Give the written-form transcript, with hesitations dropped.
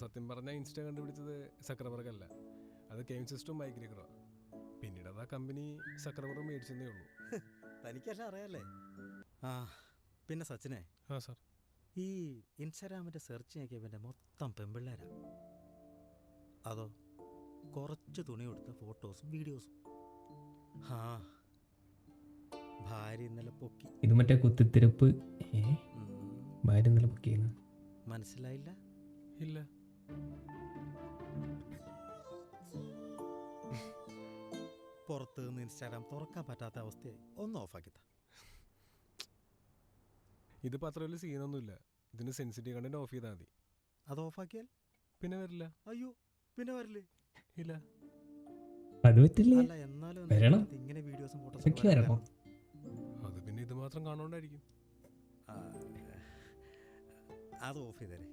സത്യം പറഞ്ഞാൽ ഇൻസ്റ്റ കണ്ടുപിടിച്ചത് സക്കർബർഗ് അല്ല, അത് കെയിം സിസ്റ്റം മൈഗ്രേക്കറോ. പിന്നീട് അത് ആ കമ്പനി സക്കർബർഗ് മേടിച്ചെന്നേ ഉള്ളൂ. തനിക്കെല്ലാം അറിയാല്ലേ. ആ പിന്നെ സച്ചിനെ, ആ സാർ, ഈ ഇൻസ്റ്റാഗ്രാമിൻ്റെ സെർച്ച് നോക്കിയ പിന്നെ മൊത്തം പെൺപിള്ളേരാ. അതോ കുറച്ച് തുണി കൊടുത്ത ഫോട്ടോസും വീഡിയോസും. ആ ഭാര്യ ഇന്നലെ പൊക്കി. ഇത് മറ്റേ കുത്തിത്തിരപ്പ്. ഭാര്യ ഇന്നലെ പൊക്കിയെന്ന് മനസ്സിലായില്ല? ഇല്ല. പുറത്ത് നിന്ന് ഇൻസ്റ്റാഗ്രാം തുറക്കാൻ പറ്റാത്ത അവസ്ഥയായി. ഒന്ന് ഓഫാക്കിത്താ. ഇതിപ്പോൾ അത്ര വലിയ സീനൊന്നുമില്ല. ഇതിന് സെൻസിറ്റീവ് കണ്ടന്റ് ഓഫ് ചെയ്താൽ മതി. അത് ഓഫാക്കിയാൽ പിന്നെ വരില്ല. അയ്യോ പിന്നെ വരില്ലേ? ഇല്ല. അത് പറ്റില്ല. അല്ല എന്നാലും വരണം. ഇങ്ങനെ വീഡിയോസും ഇതൊക്കെ വരണം. അത് പിന്നെ ഇത് മാത്രം കാണോണ്ടായിരിക്കും. അത് ഓഫ് ചെയ്തേരെ.